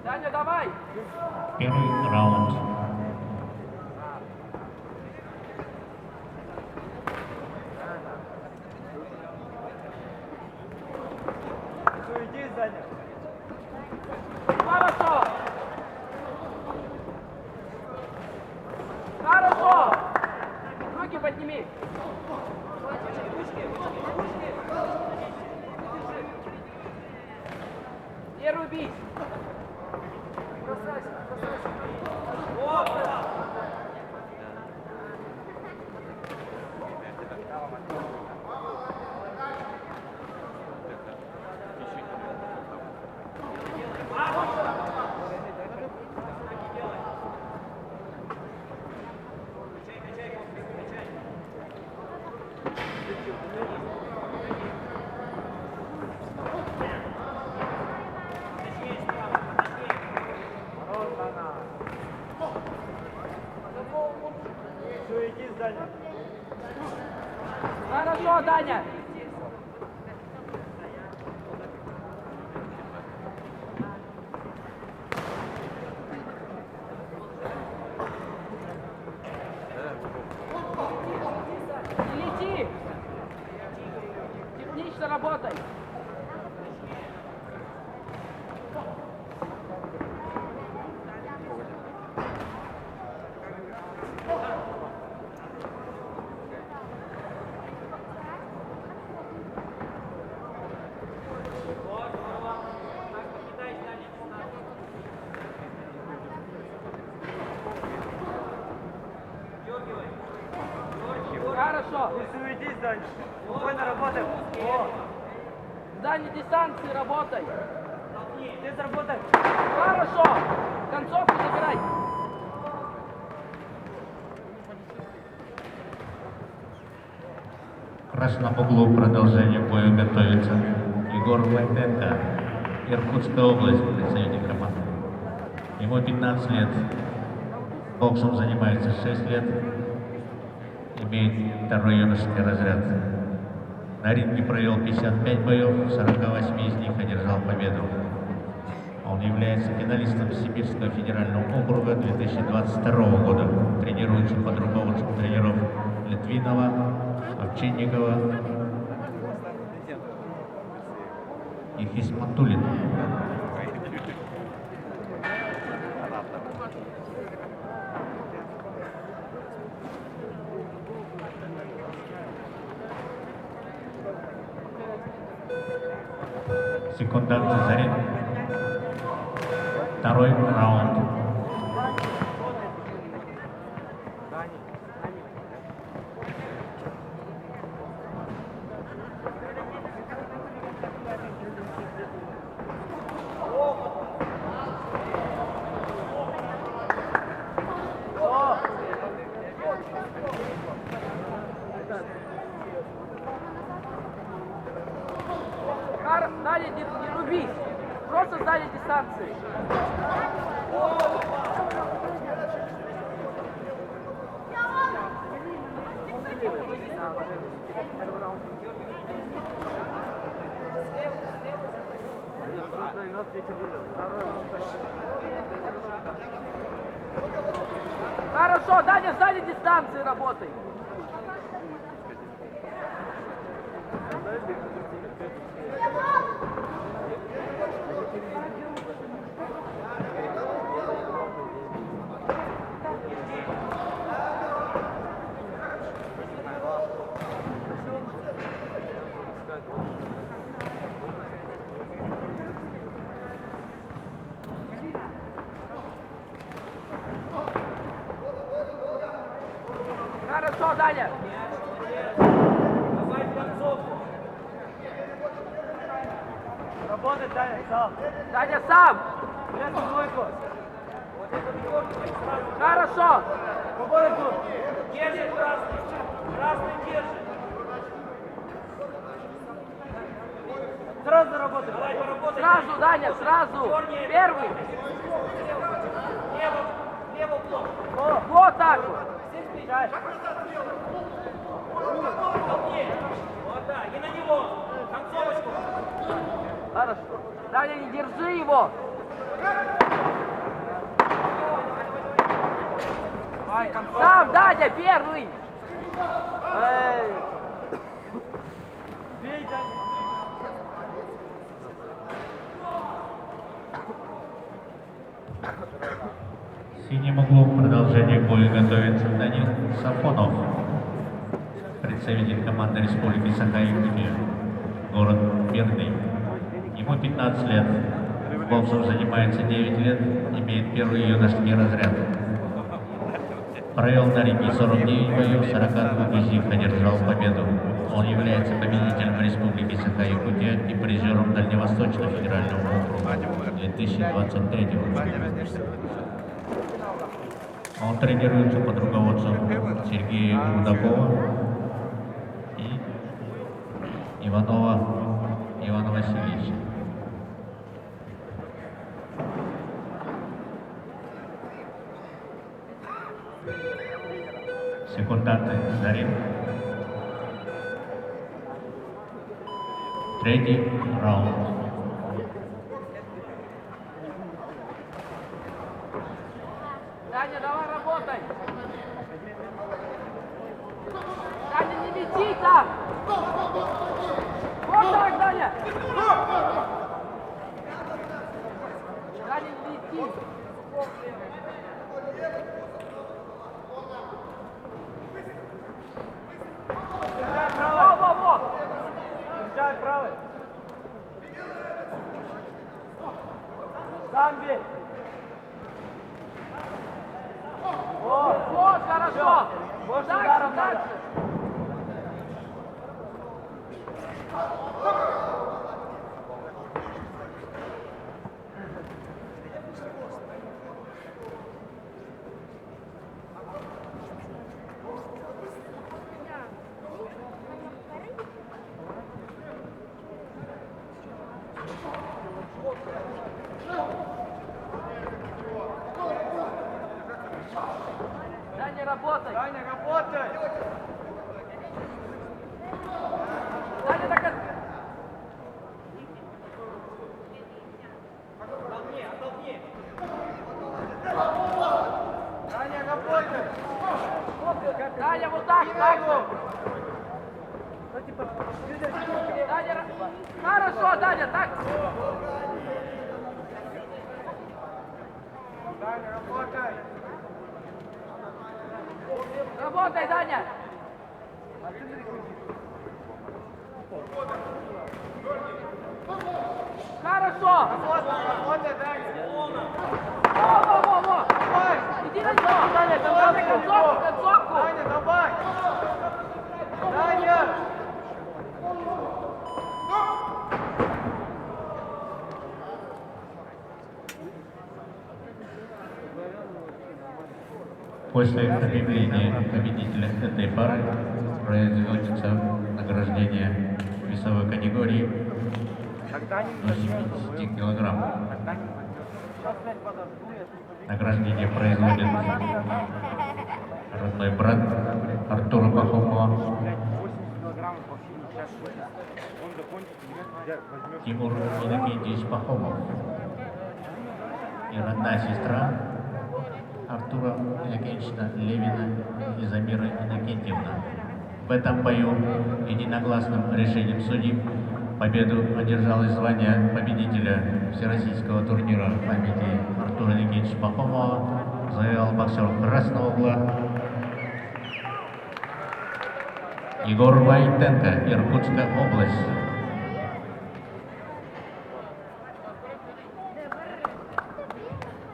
Даня, давай! Первый раунд. Иди, Даня. Хорошо! Хорошо! Руки подними! Не рубись! Бросайся, бросайся! Все, иди, Даня. Хорошо, Даня! Не лети! Технично работай! Хорошо! Не суетись, Даня. Спокойно работаем. О, В дальней дистанции работай! ты заработай. Хорошо! Концовку забирай! В красном углу продолжение боя готовится Егор Войтенко, Иркутская область, представитель команды. Ему 15 лет, боксом занимается 6 лет, имеет второй юношеский разряд. На ринге провел 55 боев, в 48 из них одержал победу. Он является финалистом Сибирского федерального округа 2022 года. Тренируется под руководством тренеров Литвинова, Овчинникова и Хисматуллина. Секунданты за ринг. Второй раунд. Даня, не рубись! Просто сзади дистанции! Хорошо, Даня, сзади дистанции работай! Хорошо, Даня! Давай в концовку. Работай, Даня, сам. Даня, сам! Лезь в двойку. Хорошо! Свобода тут. Держи красный. Красный держи. Сразу работай. Давай, поработай. Сразу, Даня, сразу! Первый! Лево блок. Вот так вот! Вот да, и на него. Концовочку. Хорошо. Даня, не держи его! Сам, Даня, первый! Бей, Даня. В синем углу в продолжение боя готовится Данил Сафонов, представитель команды Республики Саха-Якутия, город Мирный. Ему 15 лет, боксом занимается 9 лет, имеет первый юношеский разряд. Провел на ринге 49 боев, 42 из них одержал победу. Он является победителем Республики Саха-Якутия и призером Дальневосточного федерального округа 2023 года. Он тренируется под руководством Сергея Рудакова и Ивана Васильевича. Секунданты за ринг. Третий раунд. Даня, давай работай! Даня, не лети там! Вот так, Даня! Даня, не лети! Во! Держай правый. Сам бей. Вот, хорошо! Больше Дальше, ударов надо. дальше! Даня, работай! Даня, работай. Даня, так... Оттолкни. Даня, работай. Даня, вот так же! Даня, хорошо, Даня, так! Даня, работай. Работай, Даня! Хорошо! Работай, Даня. Во! Давай. Иди на него! Даня, Давай концовку! Даня, давай. Даня. После объявления победителя этой пары производится награждение весовой категории до 70 килограмм. Награждение производит родной брат Артура Пахомова Тимур Иннокентьевич Пахомов и родная сестра Артура Иннокентьевича Левина и Замира Иннокентьевна. В этом бою единогласным решением судей победу одержал из звания победителя всероссийского турнира памяти Артура Иннокентьевича Пахомова завоевал боксер красного угла Егор Войтенко, Иркутская область.